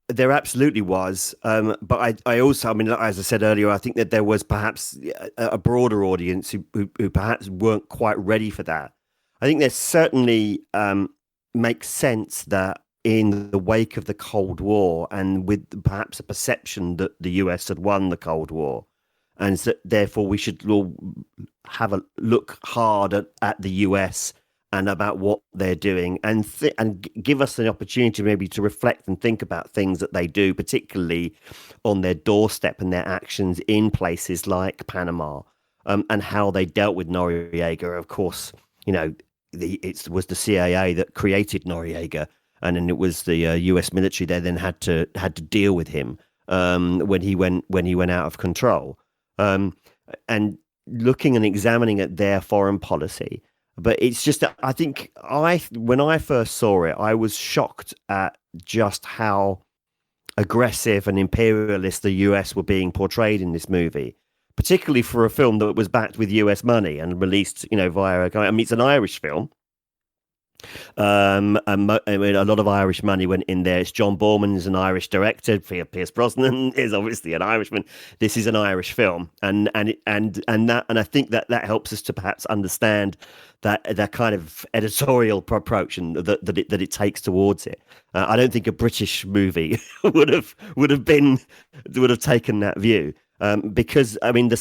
there absolutely was. But I also, as I said earlier, I think that there was perhaps a broader audience who perhaps weren't quite ready for that. I think there certainly makes sense that in the wake of the Cold War, and with perhaps a perception that the US had won the Cold War, and so therefore we should all have a look hard at the US and about what they're doing, and give us an opportunity maybe to reflect and think about things that they do, particularly on their doorstep and their actions in places like Panama, and how they dealt with Noriega. Of course, it was the CIA that created Noriega, and then it was the US military that then had to deal with him when he went out of control. And looking and examining at their foreign policy. But it's just that I think when I first saw it, I was shocked at just how aggressive and imperialist the US were being portrayed in this movie, particularly for a film that was backed with US money and released, via it's an Irish film. I mean, a lot of Irish money went in there. It's John Borman is an Irish director. Pierce Brosnan is obviously an Irishman. This is an Irish film, and I think that helps us to perhaps understand that kind of editorial approach and that it takes towards it. I don't think a British movie would have taken that view. Because I mean, the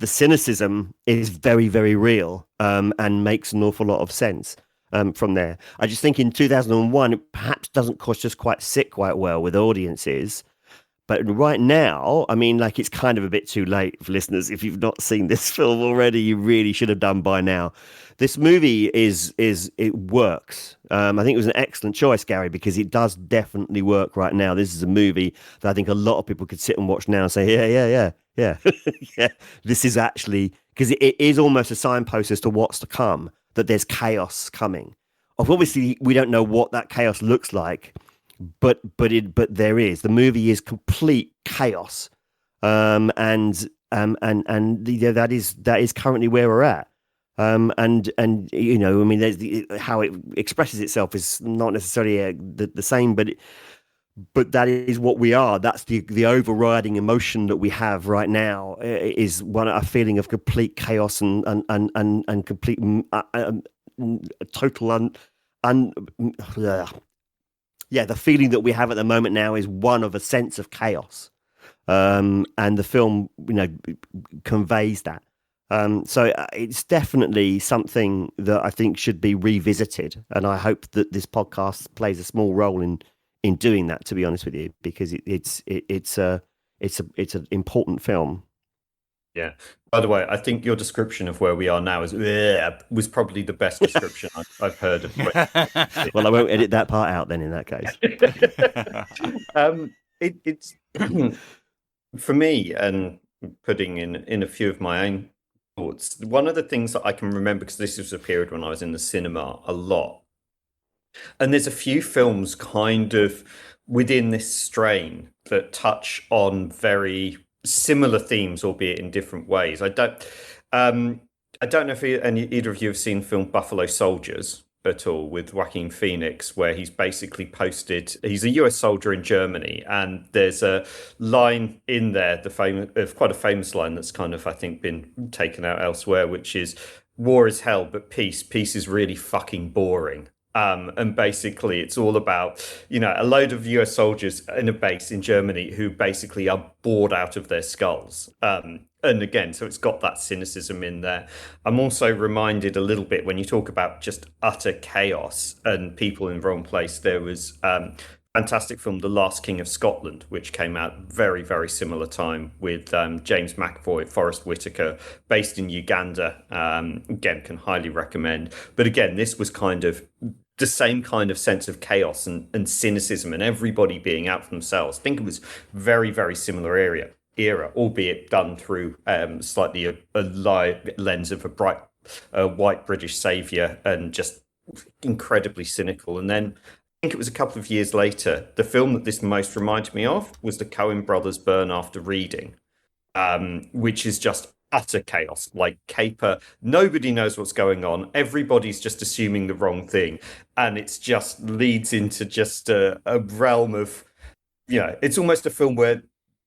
cynicism is very, very real, and makes an awful lot of sense from there. I just think in 2001, it perhaps doesn't just quite sit quite well with audiences. But right now, I mean, like, it's kind of a bit too late for listeners. If you've not seen this film already, you really should have done by now. This movie it works. I think it was an excellent choice, Gary, because it does definitely work right now. This is a movie that I think a lot of people could sit and watch now and say, yeah. Yeah. This is actually, because it is almost a signpost as to what's to come, that there's chaos coming. Obviously, we don't know what that chaos looks like, but there is. The movie is complete chaos, and that is currently where we're at. And you know, I mean, how it expresses itself is not necessarily the same, but that is what we are. That's the overriding emotion that we have right now, is a feeling of complete chaos and complete total the feeling that we have at the moment now is one of a sense of chaos, and the film, you know, conveys that. So it's definitely something that I think should be revisited, and I hope that this podcast plays a small role in doing that. To be honest with you, because it's an important film. Yeah. By the way, I think your description of where we are now was probably the best description I've heard of. Well, I won't edit that part out then. In that case, it's for me, and putting in a few of my own thoughts. One of the things that I can remember, because this was a period when I was in the cinema a lot, and there's a few films kind of within this strain that touch on very similar themes, albeit in different ways. I don't know if either of you have seen the film Buffalo Soldiers at all, with Joaquin Phoenix, where he's basically posted. He's a US soldier in Germany, and there's a line in there, quite a famous line that's kind of, I think, been taken out elsewhere, which is, "War is hell, but peace is really fucking boring." And basically, it's all about, you know, a load of US soldiers in a base in Germany who basically are bored out of their skulls. And again, so it's got that cynicism in there. I'm also reminded a little bit, when you talk about just utter chaos and people in the wrong place, there was fantastic film, The Last King of Scotland, which came out very, very similar time, with James McAvoy, Forrest Whitaker, based in Uganda. Again, can highly recommend. But again, this was kind of the same kind of sense of chaos and cynicism and everybody being out for themselves. I think it was very, very similar era, albeit done through slightly a lens of a white British saviour, and just incredibly cynical. And then I think it was a couple of years later, the film that this most reminded me of was the Coen brothers' Burn After Reading, which is just utter chaos, like caper. Nobody knows what's going on. Everybody's just assuming the wrong thing. And it's just leads into just a realm of, you know, it's almost a film where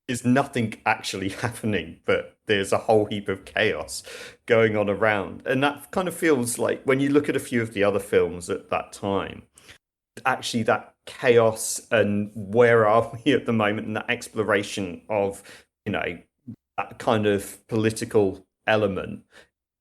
there's nothing actually happening, but there's a whole heap of chaos going on around. And that kind of feels like, when you look at a few of the other films at that time, actually that chaos and where are we at the moment, and that exploration of, you know, that kind of political element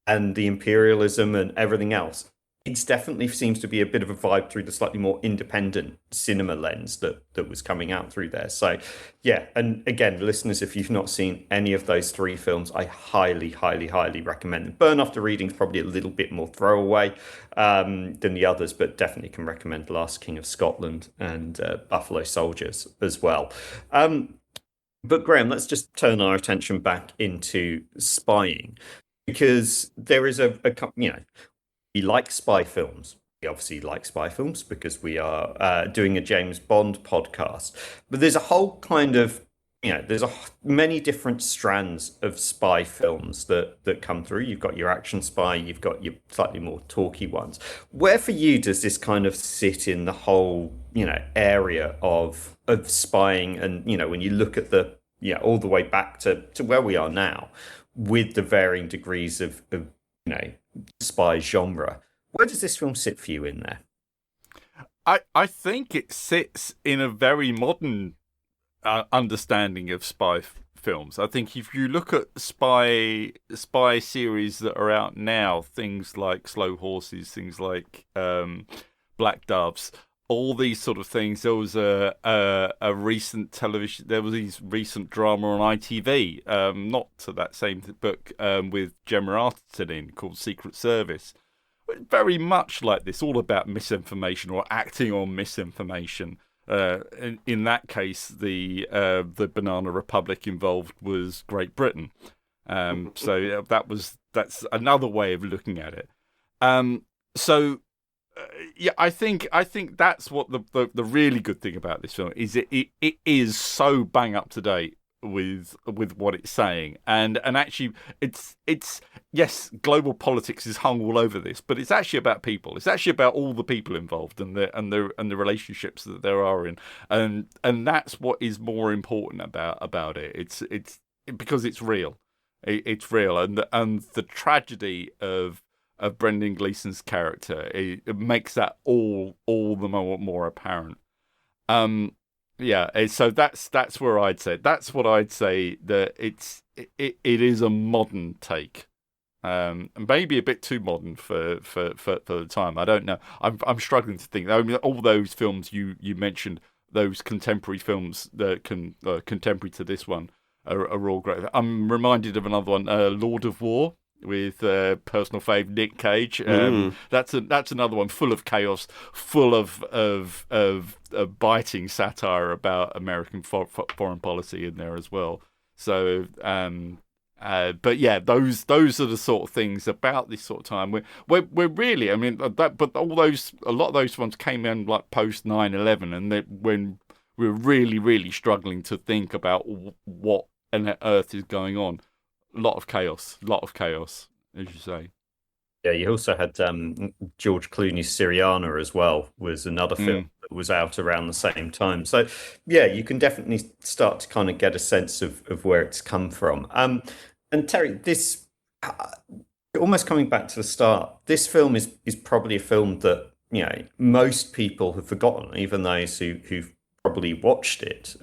and the imperialism and everything else, it definitely seems to be a bit of a vibe through the slightly more independent cinema lens that was coming out through there. So yeah, and again, listeners, if you've not seen any of those three films, I highly, highly, highly recommend them. Burn After Reading is probably a little bit more throwaway than the others, but definitely can recommend Last King of Scotland and Buffalo Soldiers as well. But Graham, let's just turn our attention back into spying, because there is you know, we like spy films. We obviously like spy films because we are doing a James Bond podcast. But there's a whole kind of there's many different strands of spy films that come through. You've got your action spy, you've got your slightly more talky ones. Where for you does this kind of sit in the whole, area of spying? And, when you look at the, all the way back to where we are now with the varying degrees of spy genre, where does this film sit for you in there? I think it sits in a very modern understanding of spy films. I think if you look at spy series that are out now, things like Slow Horses, things like Black Doves, all these sort of things. There was a recent television. There was these recent drama on ITV, not to that same book, with Gemma Arterton in, called Secret Service. Very much like this, all about misinformation or acting on misinformation. In that case, the Banana Republic involved was Great Britain. So that's another way of looking at it. I think that's what the really good thing about this film is. It is so bang up to date with what it's saying, and actually it's yes, global politics is hung all over this, but it's actually about people. It's actually about all the people involved and the relationships that there are in, and that's what is more important about it. It's because it's real. It's real, and the tragedy of Brendan Gleeson's character, it makes that all the more apparent. So that's where I'd say. That's what I'd say, that it is a modern take, and maybe a bit too modern for the time. I don't know. I'm struggling to think. I mean, all those films you mentioned, those contemporary films that contemporary to this one, are all great. I'm reminded of another one, Lord of War, with personal fave Nick Cage. That's another one full of chaos, full of biting satire about American foreign policy in there as well. So, but yeah, those are the sort of things about this sort of time. We're really, I mean, but a lot of those ones came in like post 9/11, and when we're really, really struggling to think about what on earth is going on. A lot of chaos, as you say. Yeah, you also had George Clooney's Syriana as well, was another film that was out around the same time. So, yeah, you can definitely start to kind of get a sense of where it's come from. And Terry, this, almost coming back to the start, this film is probably a film that, most people have forgotten, even those who've probably watched it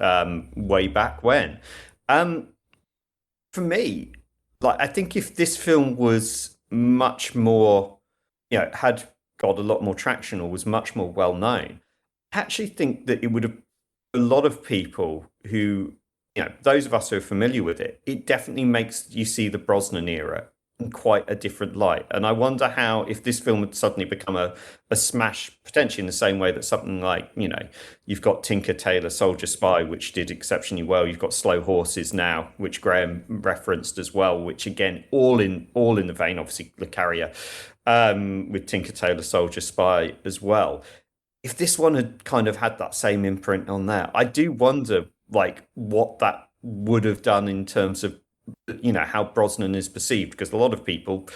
way back when. For me, like, I think if this film was much more, had got a lot more traction or was much more well known, I actually think that it would have, a lot of people who, those of us who are familiar with it, it definitely makes you see the Brosnan era in quite a different light. And I wonder how, if this film had suddenly become a smash, potentially in the same way that something like, you've got Tinker Tailor Soldier Spy, which did exceptionally well. You've got Slow Horses now, which Graham referenced as well, which again, all in the vein, obviously Le Carre, with Tinker Tailor Soldier Spy as well. If this one had kind of had that same imprint on there, I do wonder, like, what that would have done in terms of, how Brosnan is perceived, because a lot of people,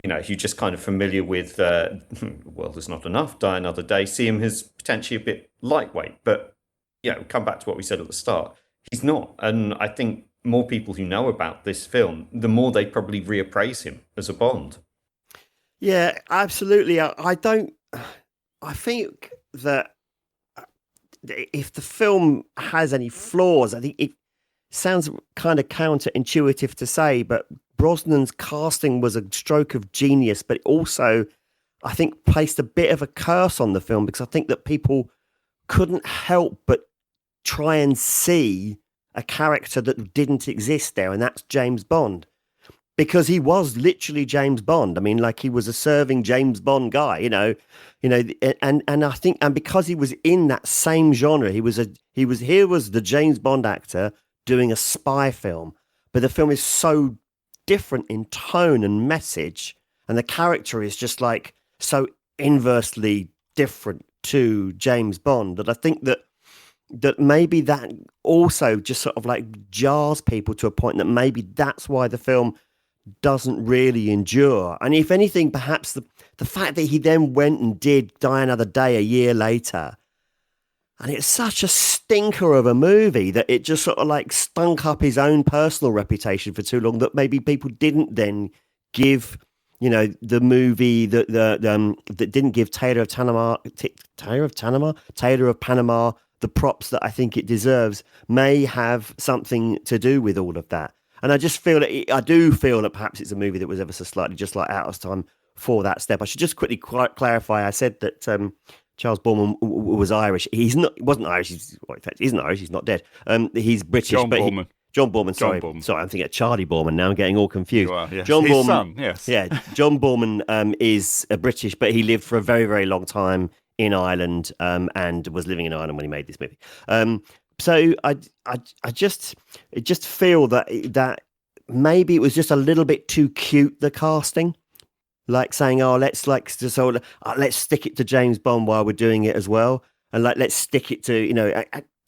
who just kind of familiar with World Is Not Enough, Die Another Day, see him as potentially a bit lightweight. But, come back to what we said at the start, he's not. And I think more people who know about this film, the more they probably reappraise him as a Bond. Yeah, absolutely. I think that if the film has any flaws, I think it sounds kind of counterintuitive to say, but Brosnan's casting was a stroke of genius, but also, I think, placed a bit of a curse on the film, because I think that people couldn't help but try and see a character that didn't exist there, and that's James Bond. Because he was literally James Bond. I mean, like, he was a serving James Bond guy, and I think, and because he was in that same genre, he was the James Bond actor doing a spy film, but the film is so different in tone and message, and the character is just like so inversely different to James Bond, that I think that that maybe that also just sort of like jars people to a point that maybe that's why the film doesn't really endure. And if anything, perhaps the fact that he then went and did Die Another Day a year later, and it's such a stinker of a movie that it just sort of like stunk up his own personal reputation for too long, that maybe people didn't then give, the movie that didn't give Tailor of Panama the props that I think it deserves, may have something to do with all of that. And I just feel I do feel that perhaps it's a movie that was ever so slightly just like out of time for that step. I should just quickly clarify. I said that Charles Boorman was Irish. He's not. He wasn't Irish. In fact, he isn't Irish. He's not dead. He's British. John Boorman. John Boorman. Sorry, I'm thinking of Charlie Boorman now. I'm getting all confused. You are, yes. John His Boorman. Son, yes. Yeah, John Boorman is a British, but he lived for a very, very long time in Ireland and was living in Ireland when he made this movie. So I just feel that maybe it was just a little bit too cute, the casting. Like saying, let's stick it to James Bond while we're doing it as well, and let's stick it to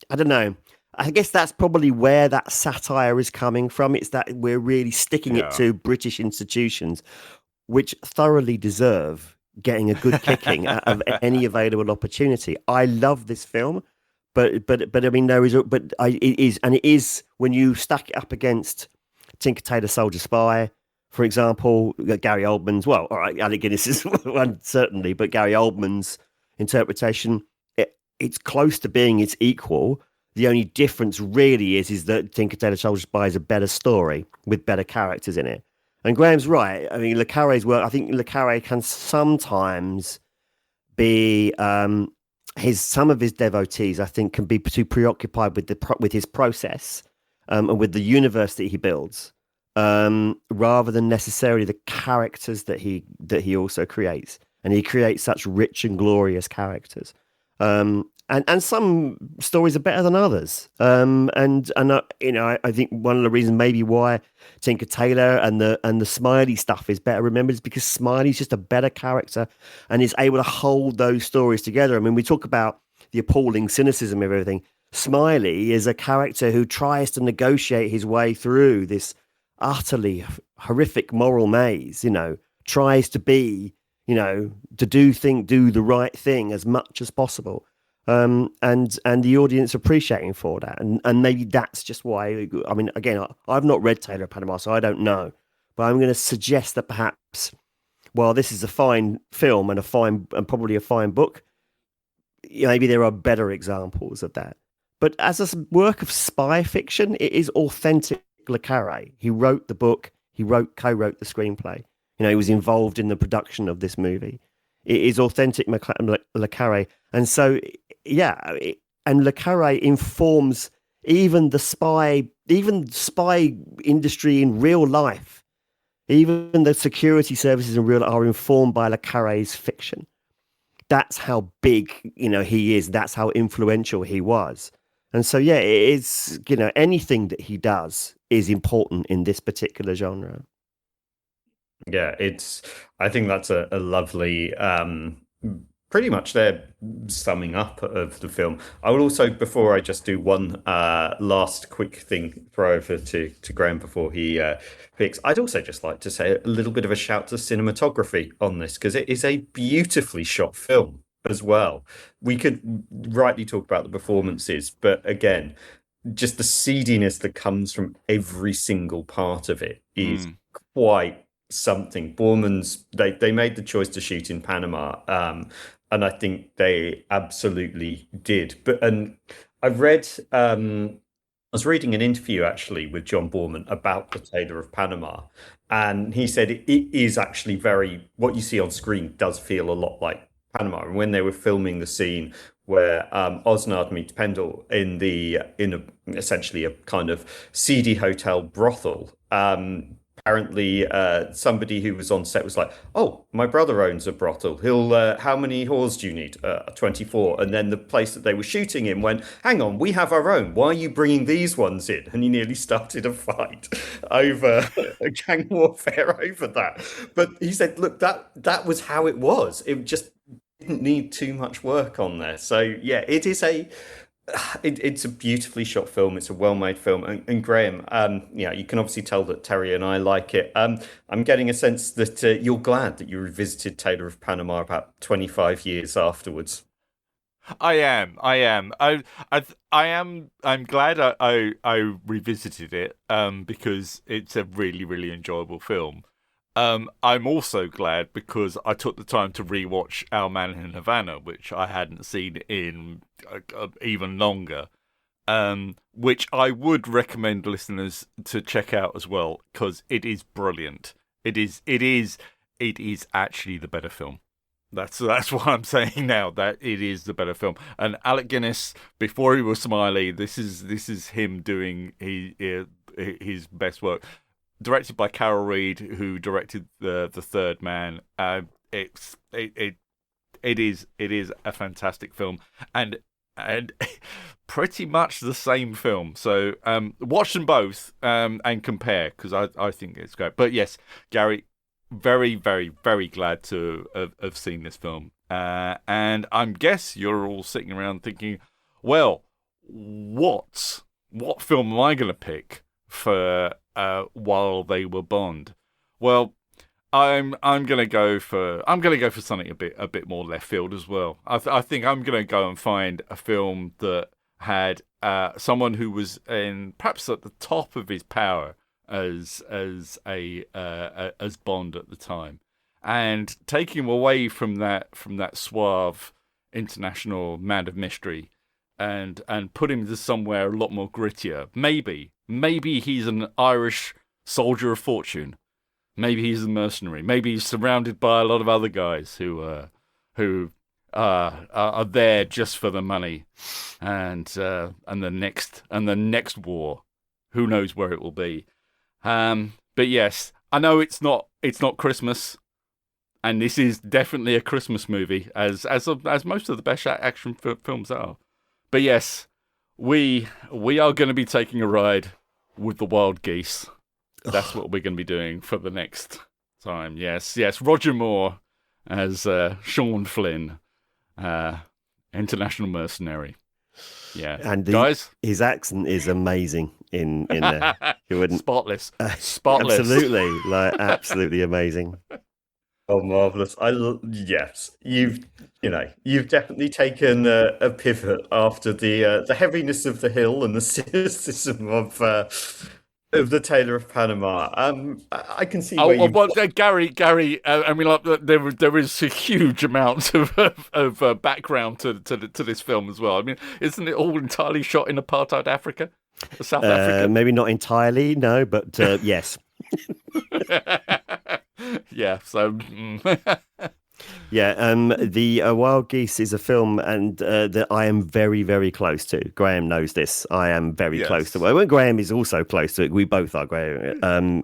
I don't know. I guess that's probably where that satire is coming from. It's that we're really sticking it to British institutions, which thoroughly deserve getting a good kicking out of any available opportunity. I love this film, but I mean it is when you stack it up against Tinker Tailor Soldier Spy, for example, Gary Oldman's, well, all right, Alec Guinness is one certainly, but Gary Oldman's interpretation, it's close to being its equal. The only difference really is that Tinker Tailor Soldier Spy is a better story with better characters in it. And Graham's right. I mean, le Carre's work, I think le Carre can sometimes be, some of his devotees, I think, can be too preoccupied with his process and with the universe that he builds. Rather than necessarily the characters that he also creates, and he creates such rich and glorious characters. And some stories are better than others. I think one of the reasons maybe why Tinker Tailor and the Smiley stuff is better remembered is because Smiley's just a better character and is able to hold those stories together. I mean, we talk about the appalling cynicism of everything. Smiley is a character who tries to negotiate his way through this utterly horrific moral maze, tries to be, to do the right thing as much as possible. And the audience appreciating for that. And maybe that's just why, I mean, again, I've not read Tailor of Panama, so I don't know, but I'm going to suggest that perhaps, while this is a fine film and probably a fine book, maybe there are better examples of that. But as a work of spy fiction, it is authentic le Carre. He wrote the book. He co-wrote the screenplay. He was involved in the production of this movie. It is authentic le Carre, and so and le Carre informs even spy industry in real life. Even the security services in real life are informed by le Carre's fiction. That's how big he is. That's how influential he was. And so, it's, anything that he does is important in this particular genre. Yeah, I think that's a lovely, pretty much their summing up of the film. I will also, before I just do one last quick thing, throw over to Graham before he picks, I'd also just like to say a little bit of a shout to cinematography on this, because it is a beautifully shot film as well. We could rightly talk about the performances, but again, just the seediness that comes from every single part of it is quite something. Boorman's, they made the choice to shoot in Panama, and I think they absolutely did. And I've read, I was reading an interview actually with John Boorman about the Tailor of Panama, and he said it is actually what you see on screen does feel a lot like Panama. And when they were filming the scene where Osnard meets Pendle in essentially a kind of seedy hotel brothel, apparently somebody who was on set was like, "Oh, my brother owns a brothel. How many whores do you need? 24." And then the place that they were shooting in went, "Hang on, we have our own. Why are you bringing these ones in?" And he nearly started a fight over a gang warfare over that. But he said, "Look, that was how it was. It just didn't need too much work on there." So yeah, it is it's a beautifully shot film. It's a well-made film. And Graham, you can obviously tell that Terry and I like it. I'm getting a sense that you're glad that you revisited Tailor of Panama about 25 years afterwards. I am. I'm glad I revisited it because it's a really, really enjoyable film. I'm also glad because I took the time to rewatch Our Man in Havana, which I hadn't seen in even longer. Which I would recommend listeners to check out as well because it is brilliant. It is actually the better film. That's what I'm saying now. That it is the better film. And Alec Guinness, before he was Smiley, this is him doing his best work. Directed by Carol Reed, who directed the Third Man. It is a fantastic film and pretty much the same film. So watch them both and compare because I think it's great. But yes, Gary, very, very, very glad to have seen this film. And I guess you're all sitting around thinking, well, what film am I going to pick for While They Were Bond? Well, I'm gonna go for something a bit more left field as well. I think I'm gonna go and find a film that had someone who was in perhaps at the top of his power as Bond at the time, and taking him away from that suave international man of mystery, and put him to somewhere a lot more grittier. Maybe he's an Irish soldier of fortune. Maybe he's a mercenary. Maybe he's surrounded by a lot of other guys who are there just for the money, and the next war. Who knows where it will be? But yes, I know it's not Christmas, and this is definitely a Christmas movie, as most of the best action films are. But yes, we are going to be taking a ride with the wild geese. That's what we're going to be doing for the next time. Yes. Roger Moore as Sean Flynn, international mercenary. Yeah, and guys, his accent is amazing in there. You wouldn't spotless. Absolutely, absolutely amazing. Oh, marvelous! Yes, you've definitely taken a pivot after the heaviness of the hill and the cynicism of the Tailor of Panama. I can see where you. Well, Gary. I mean, there is a huge amount of background to this film as well. I mean, isn't it all entirely shot in apartheid Africa, South Africa? Maybe not entirely, no, but yes. Yeah. So. Yeah, the Wild Geese is a film, and that I am very, very close to. Graham knows this. I am very close to it. Well, Graham is also close to it. We both are, Graham.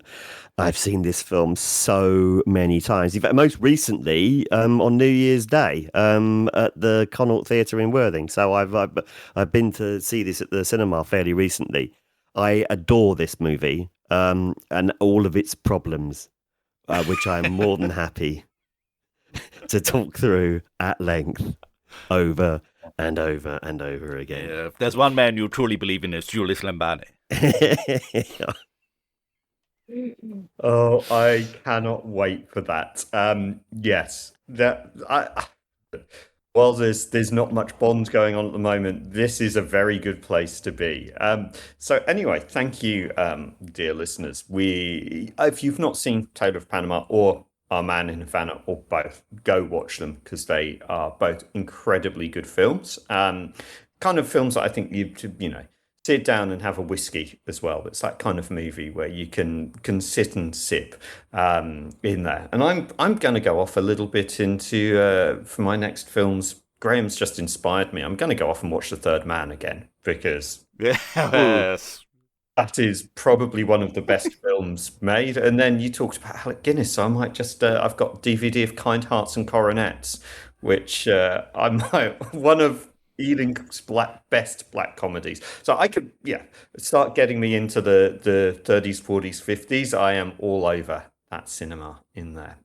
I've seen this film so many times. In fact, most recently on New Year's Day at the Connaught Theatre in Worthing. So I've been to see this at the cinema fairly recently. I adore this movie and all of its problems, which I'm more than happy to talk through at length over and over and over again. Yeah, if there's one man you truly believe in, it's Julius Lambani. Oh, I cannot wait for that. Yes, while there's not much Bond going on at the moment, this is a very good place to be. So anyway, thank you, dear listeners. If you've not seen Tailor of Panama or Our Man in Havana, or both, go watch them because they are both incredibly good films. Kind of films that I think you sit down and have a whiskey as well. It's that kind of movie where you can sit and sip in there. And I'm going to go off a little bit into for my next films. Graham's just inspired me. I'm going to go off and watch The Third Man again because yes. That is probably one of the best films made. And then you talked about Alec Guinness, so I might just I've got DVD of Kind Hearts and Coronets, which I might one of Ealing's best black comedies. So I could start getting me into the 30s, 40s, 50s. I am all over that cinema in there.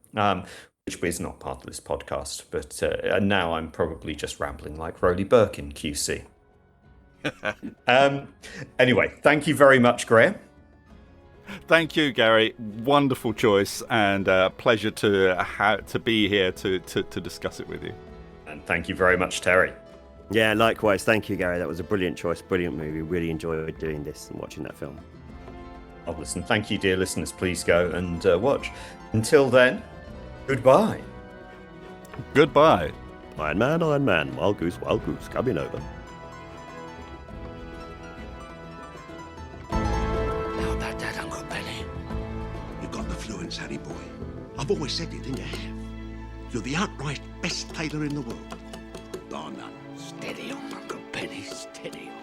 Which is not part of this podcast, but now I'm probably just rambling like Rowley Burke in QC. Anyway, thank you very much, Graham. Thank you, Gary. Wonderful choice, and pleasure to be here to discuss it with you. And thank you very much, Terry. Yeah, likewise. Thank you, Gary. That was a brilliant choice, brilliant movie. Really enjoyed doing this and watching that film. Oh, listen, thank you, dear listeners. Please go and watch. Until then, goodbye. Goodbye. Iron Man, wild goose, coming over. How about that, Uncle Benny? You've got the fluence, Harry boy. I've always said it, and you have. You're the outright best tailor in the world. Oh, no. Steady on, Uncle Benny, steady on.